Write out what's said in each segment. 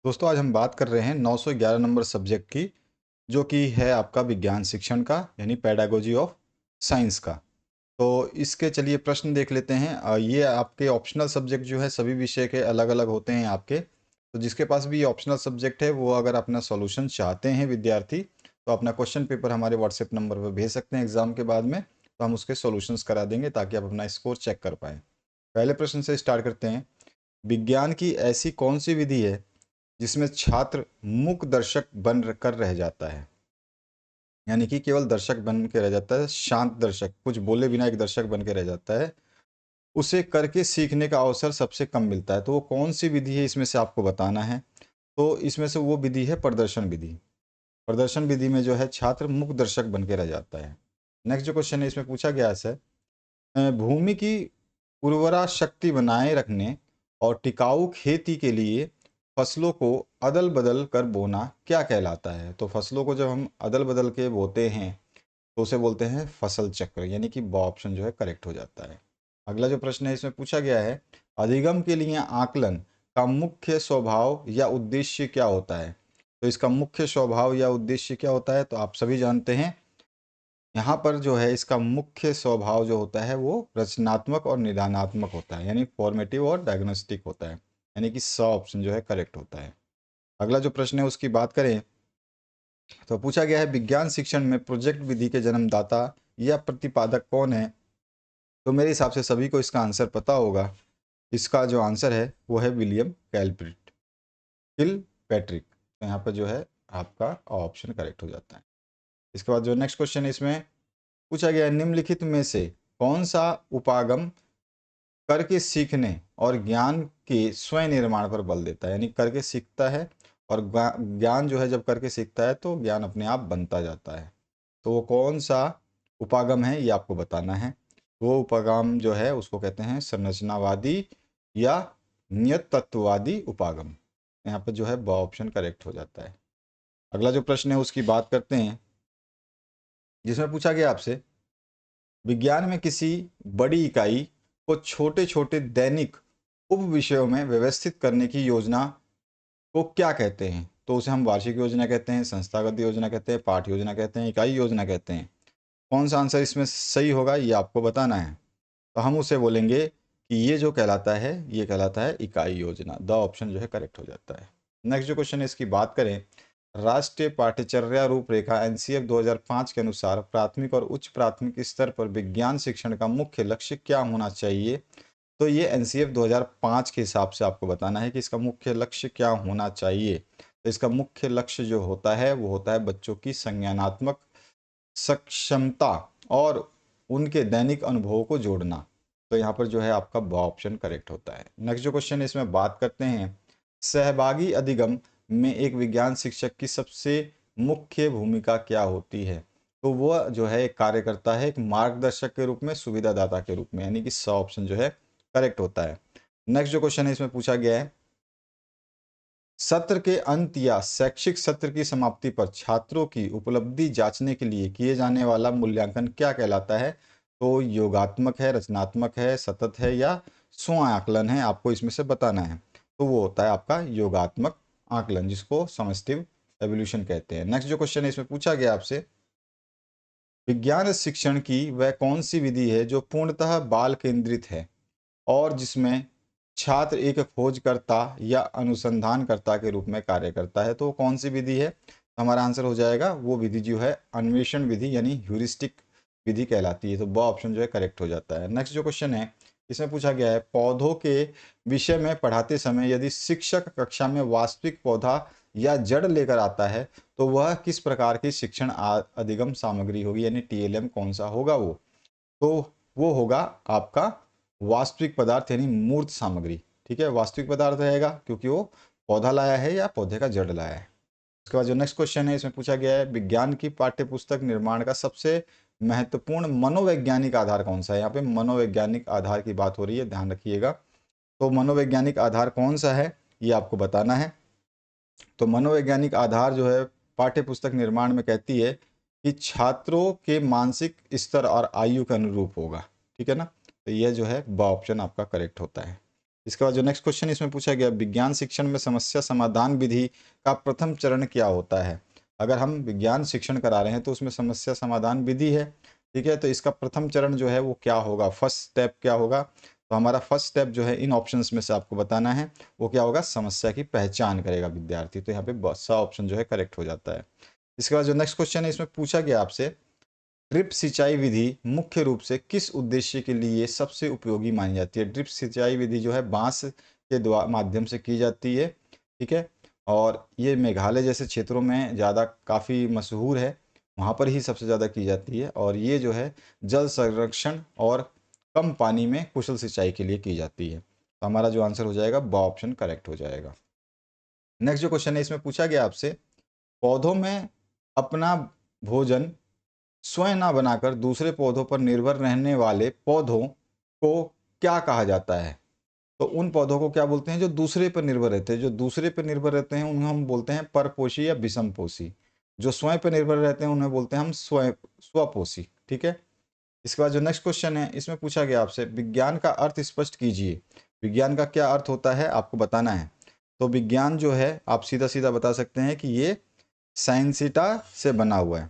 दोस्तों आज हम बात कर रहे हैं 911 नंबर सब्जेक्ट की, जो कि है आपका विज्ञान शिक्षण का यानी पेडागोजी ऑफ साइंस का। तो इसके चलिए प्रश्न देख लेते हैं। ये आपके ऑप्शनल सब्जेक्ट जो है सभी विषय के अलग अलग होते हैं आपके। तो जिसके पास भी ये ऑप्शनल सब्जेक्ट है वो अगर अपना सॉल्यूशन चाहते हैं विद्यार्थी, तो अपना क्वेश्चन पेपर हमारे व्हाट्सएप नंबर पर भेज सकते हैं एग्जाम के बाद में, तो हम उसके सॉल्यूशंस करा देंगे ताकि आप अपना स्कोर चेक कर पाएँ। पहले प्रश्न से स्टार्ट करते हैं। विज्ञान की ऐसी कौन सी विधि है जिसमें छात्र मूक दर्शक बन कर रह जाता है, यानी कि केवल दर्शक बन के रह जाता है, शांत दर्शक, कुछ बोले बिना एक दर्शक बन के रह जाता है, उसे करके सीखने का अवसर सबसे कम मिलता है। तो वो कौन सी विधि है इसमें से आपको बताना है। तो इसमें से वो विधि है प्रदर्शन विधि। प्रदर्शन विधि में जो है छात्र मूक दर्शक बन के रह जाता है। नेक्स्ट जो क्वेश्चन है इसमें पूछा गया है, भूमि की उर्वरा शक्ति बनाए रखने और टिकाऊ खेती के लिए फसलों को अदल बदल कर बोना क्या कहलाता है। तो फसलों को जब हम अदल बदल के बोते हैं तो उसे बोलते हैं फसल चक्र, यानी कि ब ऑप्शन जो है करेक्ट हो जाता है। अगला जो प्रश्न है इसमें पूछा गया है, अधिगम के लिए आकलन का मुख्य स्वभाव या उद्देश्य क्या होता है। तो इसका मुख्य स्वभाव या उद्देश्य क्या होता है, तो आप सभी जानते हैं। यहाँ पर जो है इसका मुख्य स्वभाव जो होता है वो रचनात्मक और निदानात्मक होता है, यानी फॉर्मेटिव और डायग्नोस्टिक होता है, यानी कि स ऑप्शन जो है करेक्ट होता है। अगला जो प्रश्न है उसकी बात करें तो पूछा गया है, विज्ञान शिक्षण में प्रोजेक्ट विधि के जन्मदाता या प्रतिपादक कौन है। तो मेरे हिसाब से सभी को इसका आंसर पता होगा। इसका जो आंसर है वो है विलियम कैलप्रिट किल पैट्रिक। तो यहाँ पर जो है आपका ऑप्शन करेक्ट हो जाता है। इसके बाद जो नेक्स्ट क्वेश्चन है इसमें पूछा गया है, निम्नलिखित में से कौन सा उपागम करके सीखने और ज्ञान के स्वयं निर्माण पर बल देता है, यानी करके सीखता है और ज्ञान जो है जब करके सीखता है तो ज्ञान अपने आप बनता जाता है। तो वो कौन सा उपागम है ये आपको बताना है। वो उपागम जो है उसको कहते हैं संरचनावादी या नियत तत्ववादी उपागम। यहाँ पर जो है ब ऑप्शन करेक्ट हो जाता है। अगला जो प्रश्न है उसकी बात करते हैं, जिसमें पूछा गया आपसे, विज्ञान में किसी बड़ी इकाई को छोटे छोटे दैनिक उप विषयों में व्यवस्थित करने की योजना को क्या कहते हैं। तो उसे हम वार्षिक योजना कहते हैं, संस्थागत योजना कहते हैं, पाठ योजना कहते हैं, इकाई योजना कहते हैं। कौन सा आंसर इसमें सही होगा ये आपको बताना है। तो हम उसे बोलेंगे कि ये जो कहलाता है ये कहलाता है इकाई योजना। द ऑप्शन जो है करेक्ट हो जाता है। नेक्स्ट जो क्वेश्चन है इसकी बात करें, राष्ट्रीय पाठ्यचर्या रूपरेखा एनसीएफ 2005 के अनुसार प्राथमिक और उच्च प्राथमिक स्तर पर विज्ञान शिक्षण का मुख्य लक्ष्य क्या होना चाहिए। तो ये एनसीएफ 2005 के हिसाब से आपको बताना है कि इसका मुख्य लक्ष्य क्या होना चाहिए। तो इसका मुख्य लक्ष्य जो होता है वो होता है बच्चों की संज्ञानात्मक सक्षमता और उनके दैनिक अनुभवों को जोड़ना। तो यहाँ पर जो है आपका ब ऑप्शन करेक्ट होता है। नेक्स्ट जो क्वेश्चन है इसमें बात करते हैं, सहभागी अधिगम में एक विज्ञान शिक्षक की सबसे मुख्य भूमिका क्या होती है। तो वह जो है एक कार्यकर्ता है, एक मार्गदर्शक के रूप में, सुविधादाता के रूप में, यानी कि स ऑप्शन जो है करेक्ट होता है। नेक्स्ट जो क्वेश्चन है इसमें पूछा गया है, सत्र के अंत या शैक्षिक सत्र की समाप्ति पर छात्रों की उपलब्धि जांचने के लिए किए जाने वाला मूल्यांकन क्या कहलाता है। तो योगात्मक है, रचनात्मक है, सतत है या स्व आकलन है, आपको इसमें से बताना है। तो वो होता है आपका योगात्मक आकलन, जिसको समस्टिव एवोल्यूशन कहते हैं। नेक्स्ट जो क्वेश्चन है इसमें पूछा गया आपसे, विज्ञान शिक्षण की वह कौन सी विधि है जो पूर्णतः बाल केंद्रित है और जिसमें छात्र एक खोजकर्ता या अनुसंधानकर्ता के रूप में कार्य करता है। तो वो कौन सी विधि है। हमारा आंसर हो जाएगा वो विधि जो है अन्वेषण विधि यानी ह्यूरिस्टिक विधि कहलाती है। तो ब ऑप्शन जो है करेक्ट हो जाता है। नेक्स्ट जो क्वेश्चन है इसमें पूछा गया है, पौधों के विषय में पढ़ाते समय यदि शिक्षक कक्षा में वास्तविक पौधा या जड़ लेकर आता है तो वह किस प्रकार की शिक्षण अधिगम सामग्री होगी, यानी टीएलएम कौन सा होगा वो। तो वो होगा आपका वास्तविक पदार्थ यानी मूर्त सामग्री। ठीक है, वास्तविक पदार्थ रहेगा क्योंकि वो पौधा लाया है या पौधे का जड़ लाया है। उसके बाद जो नेक्स्ट क्वेश्चन है इसमें पूछा गया है, विज्ञान की पाठ्यपुस्तक निर्माण का सबसे महत्वपूर्ण मनोवैज्ञानिक आधार कौन सा है। यहाँ पे मनोवैज्ञानिक आधार की बात हो रही है, ध्यान रखिएगा। तो मनोवैज्ञानिक आधार कौन सा है ये आपको बताना है। तो मनोवैज्ञानिक आधार जो है पाठ्यपुस्तक निर्माण में कहती है कि छात्रों के मानसिक स्तर और आयु के अनुरूप होगा। ठीक है ना, तो यह जो है ब ऑप्शन आपका करेक्ट होता है। इसके बाद जो नेक्स्ट क्वेश्चन इसमें पूछा गया, विज्ञान शिक्षण में समस्या समाधान विधि का प्रथम चरण क्या होता है। अगर हम विज्ञान शिक्षण करा रहे हैं तो उसमें समस्या समाधान विधि है, ठीक है। तो इसका प्रथम चरण जो है वो क्या होगा, फर्स्ट स्टेप क्या होगा। तो हमारा फर्स्ट स्टेप जो है इन ऑप्शंस में से आपको बताना है, वो क्या होगा, समस्या की पहचान करेगा विद्यार्थी। तो यहाँ पे बहुत सा ऑप्शन जो है करेक्ट हो जाता है। इसके बाद जो नेक्स्ट क्वेश्चन है इसमें पूछा गया आपसे, ड्रिप सिंचाई विधि मुख्य रूप से किस उद्देश्य के लिए सबसे उपयोगी मानी जाती है। ड्रिप सिंचाई विधि जो है बांस के माध्यम से की जाती है, ठीक है। और ये मेघालय जैसे क्षेत्रों में ज़्यादा काफ़ी मशहूर है, वहाँ पर ही सबसे ज़्यादा की जाती है। और ये जो है जल संरक्षण और कम पानी में कुशल सिंचाई के लिए की जाती है। तो हमारा जो आंसर हो जाएगा ब ऑप्शन करेक्ट हो जाएगा। नेक्स्ट जो क्वेश्चन है इसमें पूछा गया आपसे, पौधों में अपना भोजन स्वयं ना बनाकर दूसरे पौधों पर निर्भर रहने वाले पौधों को क्या कहा जाता है। तो उन पौधों को क्या बोलते हैं जो दूसरे पर निर्भर रहते हैं। जो दूसरे पर निर्भर रहते हैं उन्हें हम बोलते हैं परपोषी या विषमपोषी। जो स्वयं पर निर्भर रहते हैं उन्हें बोलते हैं हम स्वपोषी, ठीक है। इसके बाद जो नेक्स्ट क्वेश्चन है इसमें पूछा गया आपसे, विज्ञान का अर्थ स्पष्ट कीजिए। विज्ञान का क्या अर्थ होता है आपको बताना है। तो विज्ञान जो है आप सीधा सीधा बता सकते हैं कि ये साइंसिटा से बना हुआ है,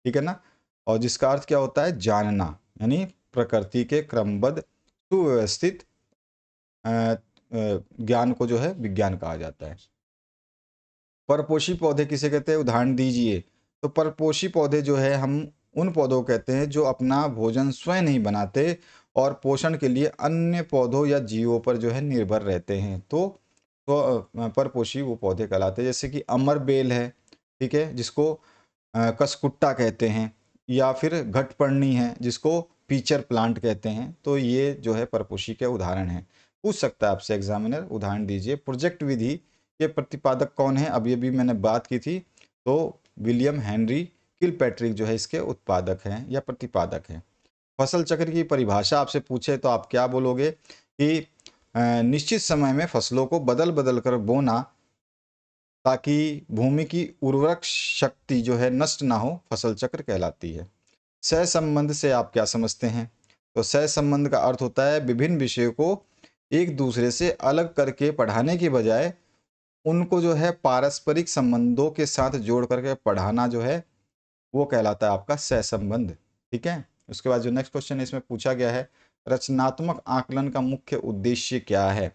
ठीक है ना। और जिसका अर्थ क्या होता है, जानना, यानी प्रकृति के क्रमबद्ध सुव्यवस्थित ज्ञान को जो है विज्ञान कहा जाता है। परपोषी पौधे किसे कहते हैं, उदाहरण दीजिए। तो परपोषी पौधे जो है हम उन पौधों को कहते हैं जो अपना भोजन स्वयं नहीं बनाते और पोषण के लिए अन्य पौधों या जीवों पर जो है निर्भर रहते हैं। तो परपोषी वो पौधे कहलाते हैं। जैसे कि अमर बेल है, ठीक है, जिसको कसकुट्टा कहते हैं, या फिर घटपर्णी है जिसको पीचर प्लांट कहते हैं। तो ये जो है परपोषी के उदाहरण हैं। पूछ सकता है आपसे एग्जामिनर, उदाहरण दीजिए। प्रोजेक्ट विधि के प्रतिपादक कौन है, अभी अभी मैंने बात की थी। तो विलियम हेनरी किलपैट्रिक जो है इसके उत्पादक हैं या प्रतिपादक हैं। फसल चक्र की परिभाषा आपसे पूछे तो आप क्या बोलोगे कि निश्चित समय में फसलों को बदल बदल कर बोना ताकि भूमि की उर्वरक शक्ति जो है नष्ट ना हो, फसल चक्र कहलाती है। सहसंबंध से आप क्या समझते हैं। तो सहसंबंध का अर्थ होता है विभिन्न विषयों को एक दूसरे से अलग करके पढ़ाने की बजाय उनको जो है पारस्परिक संबंधों के साथ जोड़ करके पढ़ाना जो है वो कहलाता है आपका सहसंबंध, ठीक है। उसके बाद जो नेक्स्ट क्वेश्चन इसमें पूछा गया है, रचनात्मक आकलन का मुख्य उद्देश्य क्या है।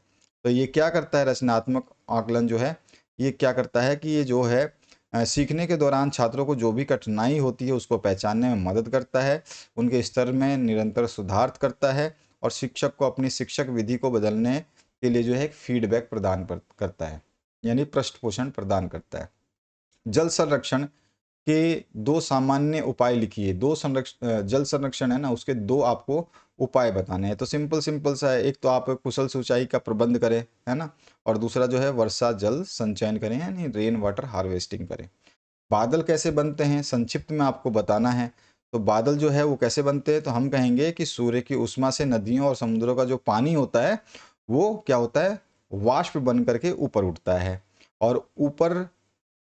तो ये क्या करता है, रचनात्मक आकलन जो है ये क्या करता है कि ये जो है सीखने के दौरान छात्रों को जो भी कठिनाई होती है उसको पहचानने में मदद करता है, उनके स्तर में निरंतर सुधार करता है और शिक्षक को अपनी शिक्षक विधि को बदलने के लिए जो है एक फीडबैक प्रदान करता है, यानी पृष्ठ पोषण प्रदान करता है। जल संरक्षण के दो सामान्य उपाय लिखिए। दो संरक्षण जल संरक्षण है ना, उसके दो आपको उपाय बताने हैं। तो सिंपल सिंपल सा है, एक तो आप कुशल सिंचाई का प्रबंध करें, है ना, और दूसरा जो है वर्षा जल संचयन करें, यानी रेन वाटर हार्वेस्टिंग करें। बादल कैसे बनते हैं संक्षिप्त में आपको बताना है। तो बादल जो है वो कैसे बनते हैं, तो हम कहेंगे कि सूर्य की उष्मा से नदियों और समुद्रों का जो पानी होता है वो क्या होता है, वाष्प बन करके ऊपर उठता है। और ऊपर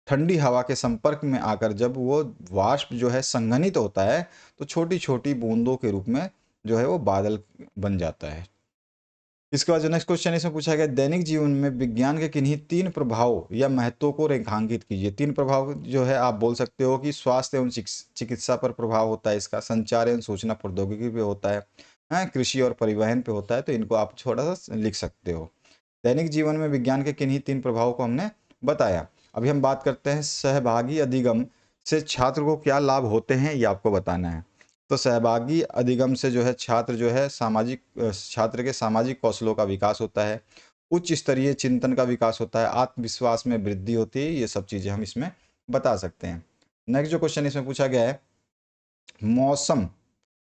ठंडी हवा के संपर्क में आकर जब वो वाष्प जो है संघनित होता है तो छोटी छोटी बूंदों के रूप में जो है वो बादल बन जाता है। इसके बाद जो नेक्स्ट क्वेश्चन इसमें पूछा गया, दैनिक जीवन में विज्ञान के किन्हीं तीन प्रभाव या महत्वों को रेखांकित कीजिए। तीन प्रभाव जो है आप बोल सकते हो कि स्वास्थ्य एवं चिकित्सा पर प्रभाव होता है इसका, संचार एवं सूचना प्रौद्योगिकी पे होता है, कृषि और परिवहन पे होता है। तो इनको आप थोड़ा सा लिख सकते हो। दैनिक जीवन में विज्ञान के किन्हीं तीन प्रभावों को हमने बताया। अभी हम बात करते हैं सहभागी अधिगम से छात्र को क्या लाभ होते हैं, ये आपको बताना है। तो सहभागी अधिगम से जो है छात्र जो है छात्र के सामाजिक कौशलों का विकास होता है, उच्च स्तरीय चिंतन का विकास होता है, आत्मविश्वास में वृद्धि होती है। ये सब चीज़ें हम इसमें बता सकते हैं। नेक्स्ट जो क्वेश्चन इसमें पूछा गया है, मौसम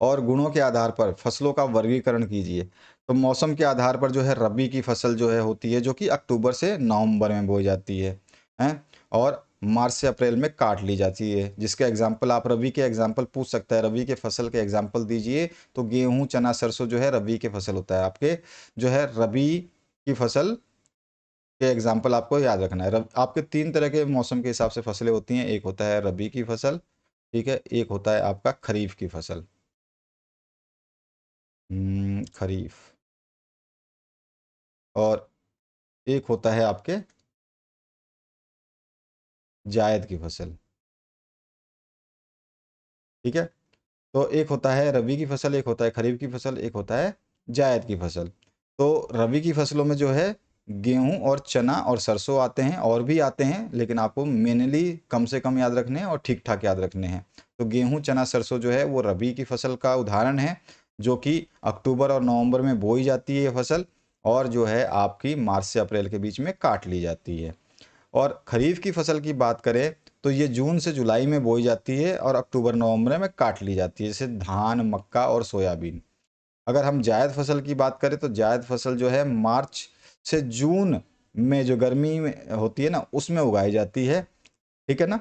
और गुणों के आधार पर फसलों का वर्गीकरण कीजिए। तो मौसम के आधार पर जो है रबी की फसल जो है होती है जो कि अक्टूबर से नवंबर में बोई जाती है, और मार्च से अप्रैल में काट ली जाती है। जिसके एग्जाम्पल आप रबी के एग्जाम्पल पूछ सकता है, रबी के फसल के एग्जाम्पल दीजिए। तो गेहूं चना सरसों जो है रबी के फसल होता है। आपके जो है रबी की फसल के एग्जाम्पल आपको याद रखना है। आपके तीन तरह के मौसम के हिसाब से फसलें होती हैं, एक होता है रबी की फसल, ठीक है, एक होता है आपका खरीफ की फसल। खरीफ और एक होता है आपके जायद की फसल। ठीक है, तो एक होता है रबी की फसल, एक होता है खरीफ की फसल, एक होता है जायद की फसल। तो रबी की फसलों में जो है गेहूं और चना और सरसों आते हैं, और भी आते हैं, लेकिन आपको मेनली कम से कम याद रखने हैं और ठीक ठाक याद रखने हैं। तो गेहूं चना सरसों जो है वो रबी की फसल का उदाहरण है, जो कि अक्टूबर और नवंबर में बोई जाती है ये फसल, और जो है आपकी मार्च से अप्रैल के बीच में काट ली जाती है। और खरीफ की फसल की बात करें तो ये जून से जुलाई में बोई जाती है और अक्टूबर नवंबर में काट ली जाती है, जैसे धान, मक्का और सोयाबीन। अगर हम जायद फसल की बात करें तो जायद फसल जो है मार्च से जून में, जो गर्मी में होती है ना, उसमें उगाई जाती है। ठीक है ना।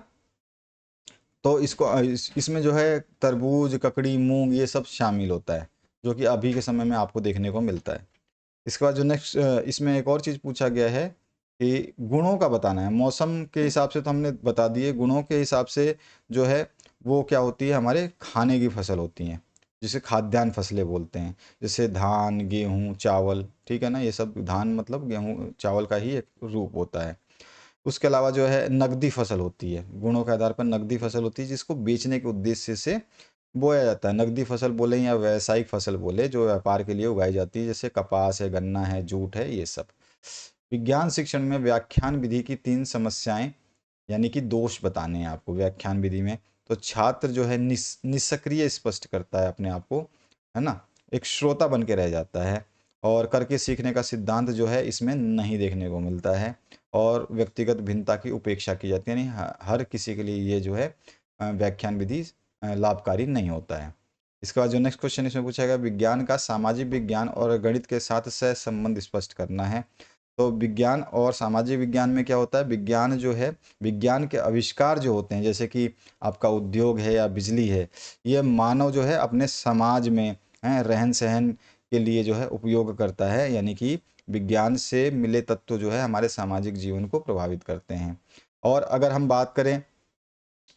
तो इसमें जो है तरबूज, ककड़ी, मूंग ये सब शामिल होता है, जो कि अभी के समय में आपको देखने को मिलता है। इसके बाद जो नेक्स्ट इसमें एक और चीज़ पूछा गया है कि गुणों का बताना है। मौसम के हिसाब से तो हमने बता दिए, गुणों के हिसाब से जो है वो क्या होती है, हमारे खाने की फसल होती हैं, जिसे खाद्यान्न फसलें बोलते हैं, जैसे धान, गेहूँ, चावल। ठीक है ना, ये सब धान मतलब गेहूँ चावल का ही एक रूप होता है। उसके अलावा जो है नकदी फसल होती है, गुणों के आधार पर नकदी फसल होती है, जिसको बेचने के उद्देश्य से बोया जाता है। नकदी फसल बोले या व्यावसायिक फसल बोले, जो व्यापार के लिए उगाई जाती है, जैसे कपास है, गन्ना है, जूट है, ये सब। विज्ञान शिक्षण में व्याख्यान विधि की 3 समस्याएं यानी कि दोष बताने हैं आपको व्याख्यान विधि में। तो छात्र जो है निष्क्रिय स्पष्ट करता है अपने आप को, है ना, एक श्रोता बन के रह जाता है, और करके सीखने का सिद्धांत जो है इसमें नहीं देखने को मिलता है, और व्यक्तिगत भिन्नता की उपेक्षा की जाती है, यानी हर किसी के लिए ये जो है व्याख्यान विधि लाभकारी नहीं होता है। इसके बाद जो नेक्स्ट क्वेश्चन इसमें पूछा गया, विज्ञान का सामाजिक विज्ञान और गणित के साथ सह संबंध स्पष्ट करना है। तो विज्ञान और सामाजिक विज्ञान में क्या होता है, विज्ञान जो है, विज्ञान के आविष्कार जो होते हैं, जैसे कि आपका उद्योग है या बिजली है, ये मानव जो है अपने समाज में रहन सहन के लिए जो है उपयोग करता है, यानी कि विज्ञान से मिले तत्व जो है हमारे सामाजिक जीवन को प्रभावित करते हैं। और अगर हम बात करें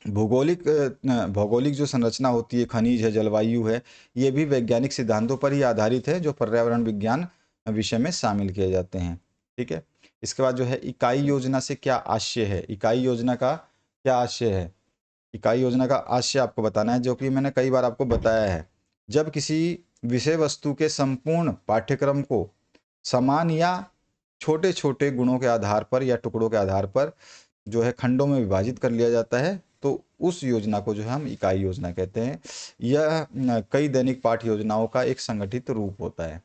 भौगोलिक जो संरचना होती है, खनिज है, जलवायु है, ये भी वैज्ञानिक सिद्धांतों पर ही आधारित है, जो पर्यावरण विज्ञान विषय में शामिल किए जाते हैं। ठीक है। इसके बाद जो है इकाई योजना से क्या आशय है, इकाई योजना का क्या आशय है। इकाई योजना का आशय आपको बताना है, जो कि मैंने कई बार आपको बताया है। जब किसी विषय वस्तु के संपूर्ण पाठ्यक्रम को समान या छोटे छोटे गुणों के आधार पर या टुकड़ों के आधार पर जो है खंडों में विभाजित कर लिया जाता है, तो उस योजना को जो है हम इकाई योजना कहते हैं। यह कई दैनिक पाठ योजनाओं का एक संगठित रूप होता है।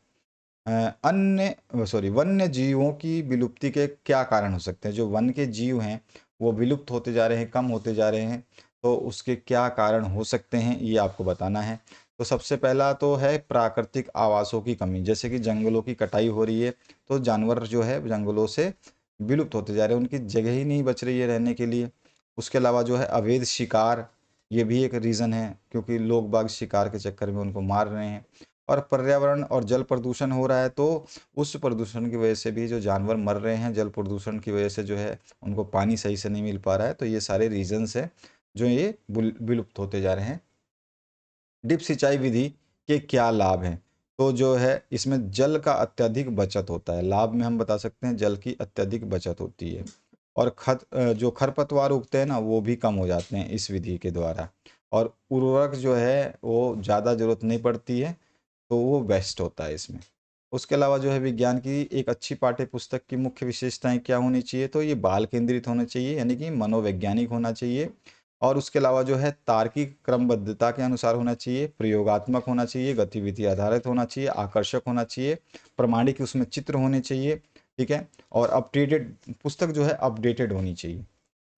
वन्य जीवों की विलुप्ति के क्या कारण हो सकते हैं। जो वन के जीव हैं वो विलुप्त होते जा रहे हैं, कम होते जा रहे हैं, तो उसके क्या कारण हो सकते हैं, ये आपको बताना है। तो सबसे पहला तो है प्राकृतिक आवासों की कमी, जैसे कि जंगलों की कटाई हो रही है, तो जानवर जो है जंगलों से विलुप्त होते जा रहे हैं, उनकी जगह ही नहीं बच रही है रहने के लिए। उसके अलावा जो है अवैध शिकार, ये भी एक रीज़न है, क्योंकि लोग बाग शिकार के चक्कर में उनको मार रहे हैं। और पर्यावरण और जल प्रदूषण हो रहा है, तो उस प्रदूषण की वजह से भी जो जानवर मर रहे हैं, जल प्रदूषण की वजह से जो है उनको पानी सही से नहीं मिल पा रहा है। तो ये सारे रीजंस हैं जो ये विलुप्त होते जा रहे हैं। ड्रिप सिंचाई विधि के क्या लाभ हैं। तो जो है इसमें जल का अत्यधिक बचत होता है, लाभ में हम बता सकते हैं जल की अत्यधिक बचत होती है। और जो खरपतवार उगते हैं ना, वो भी कम हो जाते हैं इस विधि के द्वारा। और उर्वरक जो है वो ज़्यादा ज़रूरत नहीं पड़ती है, तो वो बेस्ट होता है इसमें। उसके अलावा जो है विज्ञान की एक अच्छी पाठ्य पुस्तक की मुख्य विशेषताएं क्या होनी चाहिए, तो ये बाल केंद्रित होना चाहिए, यानी कि मनोवैज्ञानिक होना चाहिए। और उसके अलावा जो है तार्किक क्रमबद्धता के अनुसार होना चाहिए, प्रयोगात्मक होना चाहिए, गतिविधि आधारित होना चाहिए, आकर्षक होना चाहिए, प्रमाणिक उसमें चित्र होने चाहिए। ठीक है। और अपडेटेड पुस्तक जो है अपडेटेड होनी चाहिए।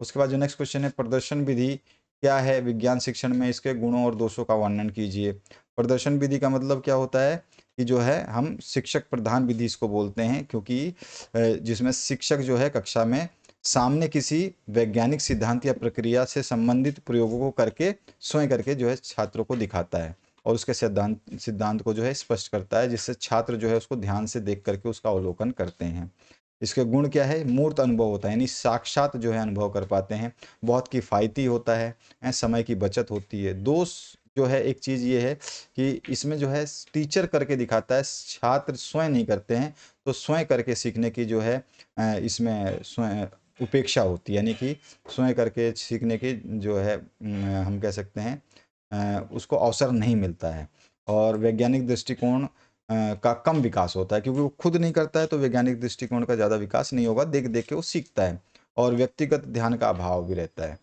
उसके बाद जो नेक्स्ट क्वेश्चन है, प्रदर्शन विधि क्या है विज्ञान शिक्षण में, इसके गुणों और दोषों का वर्णन कीजिए। प्रदर्शन विधि का मतलब क्या होता है कि जो है हम शिक्षक प्रधान विधि इसको बोलते हैं, क्योंकि जिसमें शिक्षक जो है कक्षा में सामने किसी वैज्ञानिक सिद्धांत या प्रक्रिया से संबंधित प्रयोगों को करके स्वयं करके जो है छात्रों को दिखाता है, और उसके सिद्धांत सिद्धांत को जो है स्पष्ट करता है, जिससे छात्र जो है उसको ध्यान से देख करके उसका अवलोकन करते हैं। इसके गुण क्या है, मूर्त अनुभव होता है, यानी साक्षात जो है अनुभव कर पाते हैं, बहुत किफ़ायती होता है, समय की बचत होती है। दोष जो है एक चीज़ ये है कि इसमें जो है टीचर करके दिखाता है, छात्र स्वयं नहीं करते हैं। तो स्वयं करके सीखने की जो है इसमें स्वयं उपेक्षा होती है, यानी कि स्वयं करके सीखने की जो है हम कह सकते हैं उसको अवसर नहीं मिलता है। और वैज्ञानिक दृष्टिकोण का कम विकास होता है, क्योंकि वो खुद नहीं करता है तो वैज्ञानिक दृष्टिकोण का ज़्यादा विकास नहीं होगा, देख देख के वो सीखता है। और व्यक्तिगत ध्यान का अभाव भी रहता है।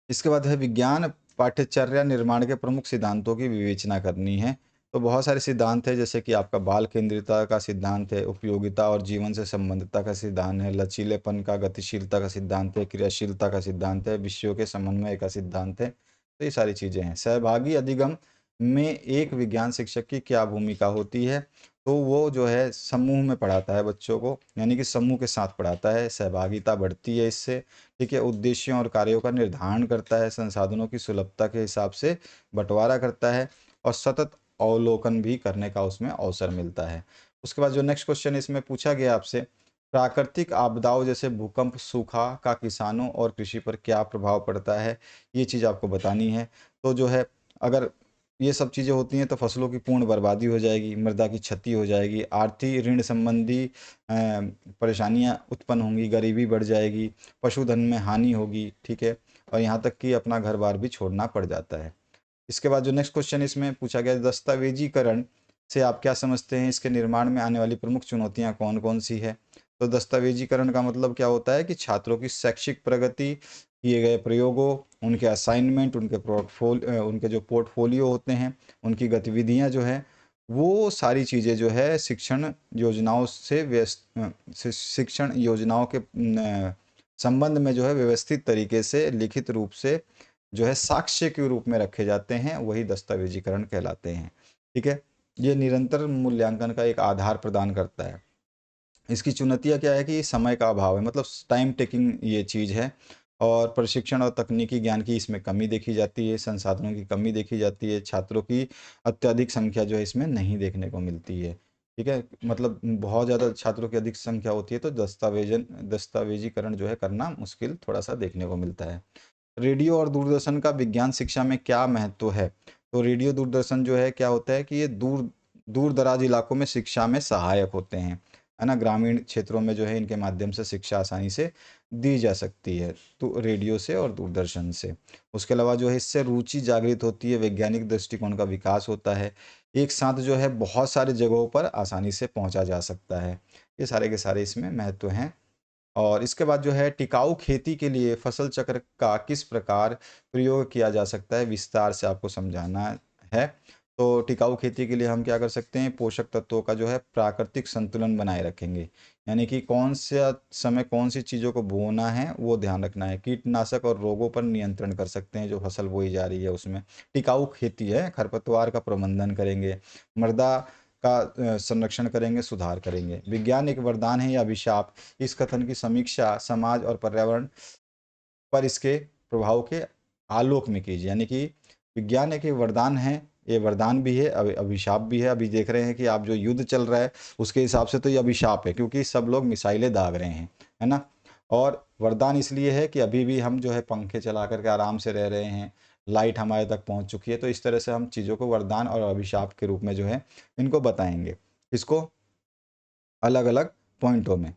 इसके बाद है विज्ञान पाठ्यचर्या निर्माण के प्रमुख सिद्धांतों की विवेचना करनी है। तो बहुत सारे सिद्धांत हैं, जैसे कि आपका बाल केंद्रितता का सिद्धांत है, उपयोगिता और जीवन से संबंधितता का सिद्धांत है, लचीलेपन का, गतिशीलता का सिद्धांत है, क्रियाशीलता का सिद्धांत है, विषयों के समन्वय का सिद्धांत है। तो ये सारी चीज़ें हैं। सहभागी अधिगम में एक विज्ञान शिक्षक की क्या भूमिका होती है? तो वो जो है समूह में पढ़ाता है बच्चों को, यानी कि समूह के साथ पढ़ाता है, सहभागिता बढ़ती है इससे। ठीक है, उद्देश्यों और कार्यों का निर्धारण करता है, संसाधनों की सुलभता के हिसाब से बंटवारा करता है, और सतत अवलोकन भी करने का उसमें अवसर मिलता है। उसके बाद जो नेक्स्ट क्वेश्चन इसमें पूछा गया आपसे, प्राकृतिक आपदाओं जैसे भूकंप, सूखा का किसानों और कृषि पर क्या प्रभाव पड़ता है, ये चीज़ आपको बतानी है। तो जो है अगर ये सब चीज़ें होती हैं तो फसलों की पूर्ण बर्बादी हो जाएगी, मृदा की क्षति हो जाएगी, आर्थिक ऋण संबंधी परेशानियां उत्पन्न होंगी, गरीबी बढ़ जाएगी, पशुधन में हानि होगी। ठीक है, और यहाँ तक कि अपना घर बार भी छोड़ना पड़ जाता है। इसके बाद जो नेक्स्ट क्वेश्चन इसमें पूछा गया, दस्तावेजीकरण से आप क्या समझते हैं, इसके निर्माण में आने वाली प्रमुख चुनौतियां कौन कौन सी है? तो दस्तावेजीकरण का मतलब क्या होता है कि छात्रों की शैक्षिक प्रगति, किए गए प्रयोगों, उनके असाइनमेंट, उनके जो पोर्टफोलियो होते हैं, उनकी गतिविधियां जो है, वो सारी चीज़ें जो है शिक्षण योजनाओं से शिक्षण योजनाओं के संबंध में जो है व्यवस्थित तरीके से लिखित रूप से जो है साक्ष्य के रूप में रखे जाते हैं, वही दस्तावेजीकरण कहलाते हैं। ठीक है, ये निरंतर मूल्यांकन का एक आधार प्रदान करता है। इसकी चुनौतियाँ क्या है कि समय का अभाव है, मतलब टाइम टेकिंग ये चीज़ है, और प्रशिक्षण और तकनीकी ज्ञान की इसमें कमी देखी जाती है, संसाधनों की कमी देखी जाती है, छात्रों की अत्यधिक संख्या जो है इसमें नहीं देखने को मिलती है। ठीक है, मतलब बहुत ज़्यादा छात्रों की अधिक संख्या होती है तो दस्तावेजीकरण जो है करना मुश्किल थोड़ा सा देखने को मिलता है। रेडियो और दूरदर्शन का विज्ञान शिक्षा में क्या महत्व है? तो रेडियो दूरदर्शन जो है क्या होता है कि ये दूर दूर दराज इलाकों में शिक्षा में सहायक होते हैं, है ना। ग्रामीण क्षेत्रों में जो है इनके माध्यम से शिक्षा आसानी से दी जा सकती है, तो रेडियो से और दूरदर्शन से। उसके अलावा जो है इससे रुचि जागृत होती है, वैज्ञानिक दृष्टिकोण का विकास होता है, एक साथ जो है बहुत सारे जगहों पर आसानी से पहुंचा जा सकता है। ये सारे के सारे इसमें महत्व हैं। और इसके बाद जो है टिकाऊ खेती के लिए फसल चक्र का किस प्रकार प्रयोग किया जा सकता है, विस्तार से आपको समझाना है। तो टिकाऊ खेती के लिए हम क्या कर सकते हैं, पोषक तत्वों का जो है प्राकृतिक संतुलन बनाए रखेंगे, यानी कि कौन सा समय कौन सी चीज़ों को बोना है वो ध्यान रखना है। कीटनाशक और रोगों पर नियंत्रण कर सकते हैं जो फसल बोई जा रही है उसमें, टिकाऊ खेती है। खरपतवार का प्रबंधन करेंगे, मृदा का संरक्षण करेंगे, सुधार करेंगे। विज्ञान एक वरदान है या अभिशाप, इस कथन की समीक्षा समाज और पर्यावरण पर इसके प्रभाव के आलोक में कीजिए। यानी कि विज्ञान एक वरदान है, ये वरदान भी है, अभिशाप भी है। अभी देख रहे हैं कि आप जो युद्ध चल रहा है उसके हिसाब से तो ये अभिशाप है, क्योंकि सब लोग मिसाइलें दाग रहे हैं, है ना। और वरदान इसलिए है कि अभी भी हम जो है पंखे चला करके आराम से रह रहे हैं, लाइट हमारे तक पहुंच चुकी है। तो इस तरह से हम चीज़ों को वरदान और अभिशाप के रूप में जो है इनको बताएंगे, इसको अलग अलग पॉइंटों में,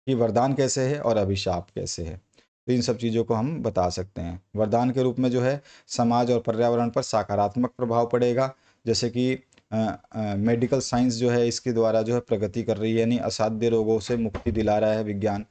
कि वरदान कैसे है और अभिशाप कैसे है। तो इन सब चीज़ों को हम बता सकते हैं। वरदान के रूप में जो है समाज और पर्यावरण पर सकारात्मक प्रभाव पड़ेगा, जैसे कि मेडिकल साइंस जो है इसके द्वारा जो है प्रगति कर रही है, यानी असाध्य रोगों से मुक्ति दिला रहा है विज्ञान।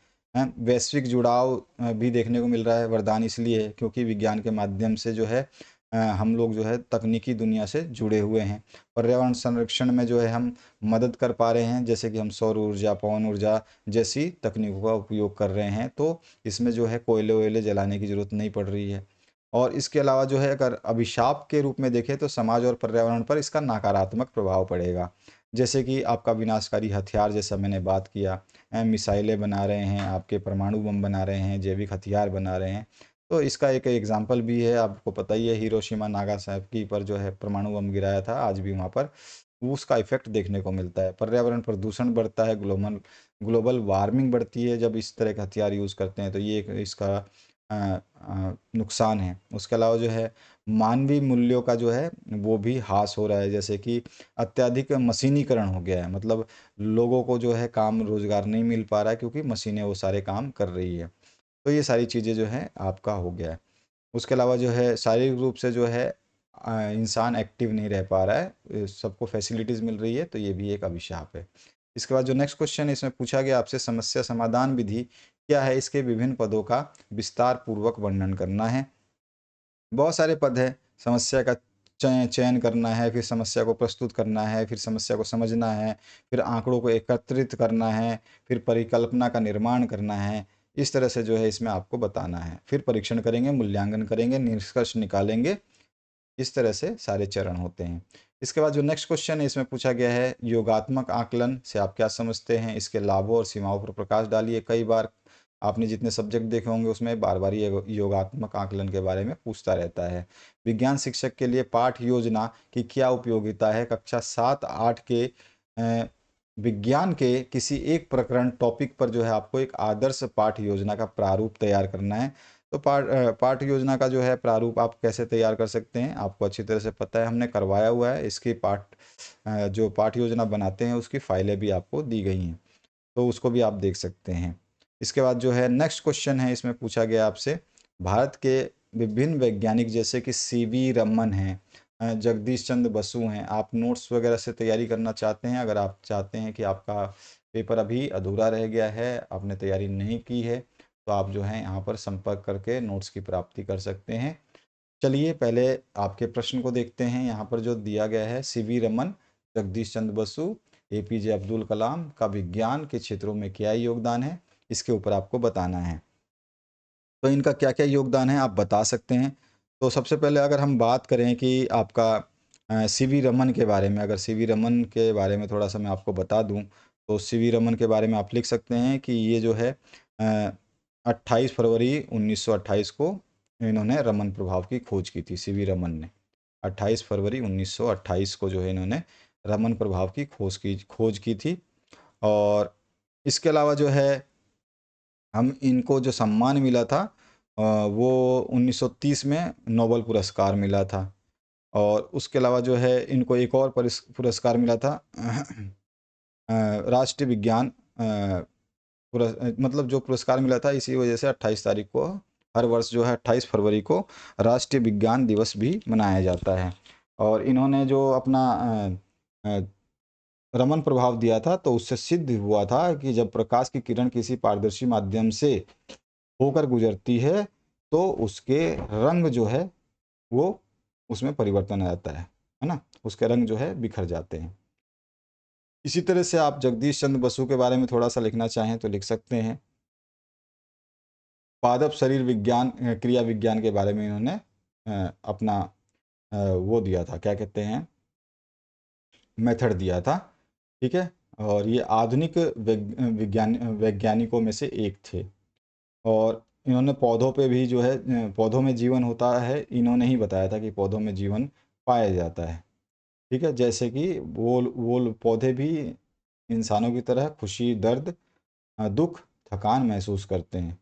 वैश्विक जुड़ाव भी देखने को मिल रहा है। वरदान इसलिए है क्योंकि विज्ञान के माध्यम से जो है हम लोग जो है तकनीकी दुनिया से जुड़े हुए हैं। पर्यावरण संरक्षण में जो है हम मदद कर पा रहे हैं, जैसे कि हम सौर ऊर्जा, पवन ऊर्जा जैसी तकनीकों का उपयोग कर रहे हैं, तो इसमें जो है कोयले वोयले जलाने की ज़रूरत नहीं पड़ रही है। और इसके अलावा जो है अगर अभिशाप के रूप में देखें तो समाज और पर्यावरण पर इसका नकारात्मक प्रभाव पड़ेगा, जैसे कि आपका विनाशकारी हथियार, जैसा मैंने बात किया, मिसाइलें बना रहे हैं, आपके परमाणु बम बना रहे हैं, जैविक हथियार बना रहे हैं। तो इसका एक एग्जाम्पल भी है, आपको पता ही है, हिरोशिमा नागासाकी पर जो है परमाणु बम गिराया था, आज भी वहाँ पर उसका इफेक्ट देखने को मिलता है। पर्यावरण प्रदूषण बढ़ता है, ग्लोबल ग्लोबल वार्मिंग बढ़ती है जब इस तरह के हथियार यूज़ करते हैं, तो ये इसका नुकसान है। उसके अलावा जो है मानवीय मूल्यों का जो है वो भी ह्रास हो रहा है, जैसे कि अत्यधिक मशीनीकरण हो गया है, मतलब लोगों को जो है काम रोजगार नहीं मिल पा रहा है क्योंकि मशीनें वो सारे काम कर रही है। तो ये सारी चीज़ें जो है आपका हो गया है। उसके अलावा जो है शारीरिक रूप से जो है इंसान एक्टिव नहीं रह पा रहा है, सबको फैसिलिटीज़ मिल रही है, तो ये भी एक अभिशाप है। इसके बाद जो नेक्स्ट क्वेश्चन है इसमें पूछा गया आपसे, समस्या समाधान विधि क्या है, इसके विभिन्न पदों का विस्तार पूर्वक वर्णन करना है। बहुत सारे पद है, समस्या का चयन करना है, फिर समस्या को प्रस्तुत करना है, फिर समस्या को समझना है, फिर आंकड़ों को एकत्रित करना है, फिर परिकल्पना का निर्माण करना है। इस तरह से जो है इसमें आपको बताना है, फिर परीक्षण करेंगे, मूल्यांकन करेंगे, निष्कर्ष निकालेंगे। इस तरह से सारे चरण होते हैं। इसके बाद जो नेक्स्ट क्वेश्चन है इसमें पूछा गया है, योगात्मक आकलन से आप क्या समझते हैं, इसके लाभों और सीमाओं पर प्रकाश डालिए। कई बार आपने जितने सब्जेक्ट देखे होंगे उसमें बार बार ये योगात्मक आकलन के बारे में पूछता रहता है। विज्ञान शिक्षक के लिए पाठ योजना की क्या उपयोगिता है। कक्षा 7-8 के विज्ञान के किसी एक प्रकरण टॉपिक पर जो है आपको एक आदर्श पाठ योजना का प्रारूप तैयार करना है। तो पाठ योजना का जो है प्रारूप आप कैसे तैयार कर सकते हैं, आपको अच्छी तरह से पता है, हमने करवाया हुआ है। इसकी जो पाठ योजना बनाते हैं उसकी फाइलें भी आपको दी गई हैं, तो उसको भी आप देख सकते हैं। इसके बाद जो है नेक्स्ट क्वेश्चन है इसमें पूछा गया आपसे, भारत के विभिन्न वैज्ञानिक जैसे कि सीवी रमन हैं, जगदीश चंद्र बसु हैं, आप नोट्स वगैरह से तैयारी करना चाहते हैं, अगर आप चाहते हैं कि आपका पेपर अभी अधूरा रह गया है, आपने तैयारी नहीं की है, तो आप जो है यहाँ पर संपर्क करके नोट्स की प्राप्ति कर सकते हैं। चलिए पहले आपके प्रश्न को देखते हैं। यहाँ पर जो दिया गया है, सीवी रमन, जगदीश चंद्र बसु, एपीजे अब्दुल कलाम का विज्ञान के क्षेत्रों में क्या योगदान है, इसके ऊपर आपको बताना है। तो इनका क्या क्या योगदान है आप बता सकते हैं। तो सबसे पहले अगर हम बात करें कि आपका सीवी रमन के बारे में, अगर सीवी रमन के बारे में थोड़ा सा मैं आपको बता दूं, तो सीवी रमन के बारे में आप लिख सकते हैं कि ये जो है 28 फरवरी 1928 को इन्होंने रमन प्रभाव की खोज की थी। सीवी रमन ने 28 फरवरी 1928 को जो है इन्होंने रमन प्रभाव की खोज की थी। और इसके अलावा जो है हम इनको जो सम्मान मिला था वो 1930 में नोबेल पुरस्कार मिला था। और उसके अलावा जो है इनको एक और पुरस्कार मिला था राष्ट्रीय विज्ञान मतलब जो पुरस्कार मिला था, इसी वजह से 28 तारीख को हर वर्ष जो है 28 फरवरी को राष्ट्रीय विज्ञान दिवस भी मनाया जाता है। और इन्होंने जो अपना रमन प्रभाव दिया था, तो उससे सिद्ध हुआ था कि जब प्रकाश की किरण किसी पारदर्शी माध्यम से होकर गुजरती है तो उसके रंग जो है वो उसमें परिवर्तन आ जाता है ना, उसके रंग जो है बिखर जाते हैं। इसी तरह से आप जगदीश चंद्र बसु के बारे में थोड़ा सा लिखना चाहें तो लिख सकते हैं। पादप शरीर विज्ञान क्रिया विज्ञान के बारे में इन्होंने अपना वो दिया था, क्या कहते हैं, मेथड दिया था। ठीक है, और ये आधुनिक वैज्ञानिकों में से एक थे। और इन्होंने पौधों पे भी जो है पौधों में जीवन होता है, इन्होंने ही बताया था कि पौधों में जीवन पाया जाता है। ठीक है, जैसे कि वो पौधे भी इंसानों की तरह खुशी, दर्द, दुख, थकान महसूस करते हैं।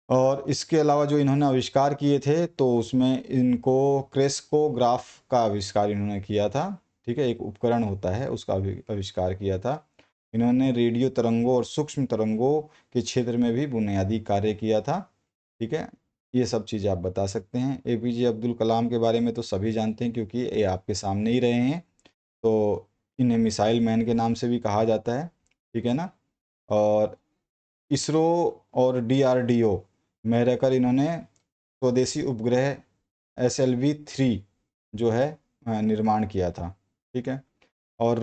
और इसके अलावा जो इन्होंने आविष्कार किए थे तो उसमें इनको क्रेस्कोग्राफ का आविष्कार इन्होंने किया था। ठीक है, एक उपकरण होता है उसका आविष्कार किया था। इन्होंने रेडियो तरंगों और सूक्ष्म तरंगों के क्षेत्र में भी बुनियादी कार्य किया था। ठीक है, ये सब चीज़ें आप बता सकते हैं। एपीजे अब्दुल कलाम के बारे में तो सभी जानते हैं क्योंकि ये आपके सामने ही रहे हैं। तो इन्हें मिसाइल मैन के नाम से भी कहा जाता है। ठीक है ना। और इसरो और डीआरडीओ में रहकर इन्होंने स्वदेशी उपग्रह SLV-3 जो है निर्माण किया था। ठीक है, और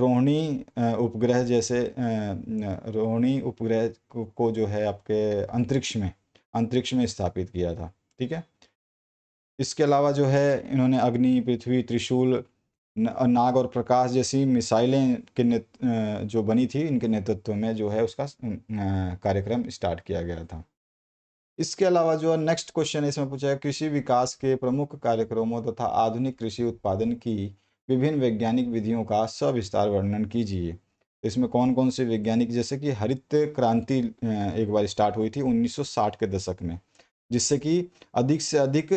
उपग्रह जैसे रोहिणी उपग्रह को जो है आपके अंतरिक्ष में स्थापित किया था। ठीक है, इसके अलावा जो है इन्होंने अग्नि, पृथ्वी, त्रिशूल, नाग और प्रकाश जैसी मिसाइलें जो बनी थी, इनके नेतृत्व में जो है उसका कार्यक्रम स्टार्ट किया गया था। इसके अलावा जो नेक्स्ट क्वेश्चन है इसमें पूछा है, कृषि विकास के प्रमुख कार्यक्रमों तथा आधुनिक कृषि उत्पादन की विभिन्न वैज्ञानिक विधियों का सविस्तार वर्णन कीजिए। इसमें कौन कौन से वैज्ञानिक, जैसे कि हरित क्रांति एक बार स्टार्ट हुई थी 1960 के दशक में, जिससे कि अधिक से अधिक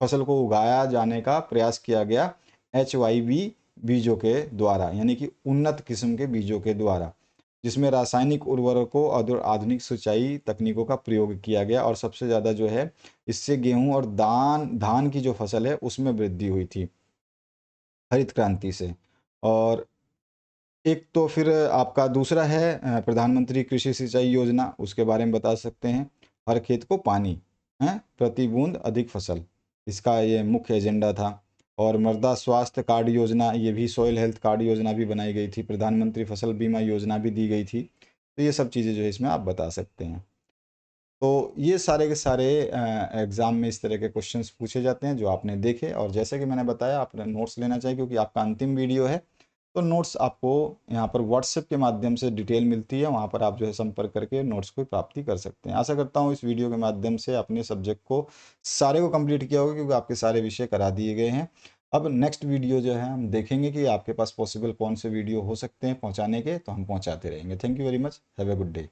फसल को उगाया जाने का प्रयास किया गया HYV बीजों के द्वारा, यानी कि उन्नत किस्म के बीजों के द्वारा, जिसमें रासायनिक उर्वरकों और आधुनिक सिंचाई तकनीकों का प्रयोग किया गया। और सबसे ज़्यादा जो है इससे गेहूं और धान की जो फसल है उसमें वृद्धि हुई थी हरित क्रांति से। और एक तो फिर आपका दूसरा है प्रधानमंत्री कृषि सिंचाई योजना, उसके बारे में बता सकते हैं। हर खेत को पानी है, प्रति बूंद अधिक फसल, इसका ये मुख्य एजेंडा था। और मृदा स्वास्थ्य कार्ड योजना, ये भी सॉइल हेल्थ कार्ड योजना भी बनाई गई थी। प्रधानमंत्री फसल बीमा योजना भी दी गई थी। तो ये सब चीज़ें जो है इसमें आप बता सकते हैं। तो ये सारे के सारे एग्ज़ाम में इस तरह के क्वेश्चंस पूछे जाते हैं जो आपने देखे। और जैसे कि मैंने बताया, आपने नोट्स लेना चाहिए क्योंकि आपका अंतिम वीडियो है। तो नोट्स आपको यहाँ पर व्हाट्सएप के माध्यम से डिटेल मिलती है, वहाँ पर आप जो है संपर्क करके नोट्स को प्राप्ति कर सकते हैं। आशा करता हूँ इस वीडियो के माध्यम से अपने सब्जेक्ट को सारे को कंप्लीट किया होगा, क्योंकि आपके सारे विषय करा दिए गए हैं। अब नेक्स्ट वीडियो जो है हम देखेंगे कि आपके पास पॉसिबल कौन से वीडियो हो सकते हैं पहुँचाने के, तो हम पहुँचाते रहेंगे। Thank you very much, have a good day.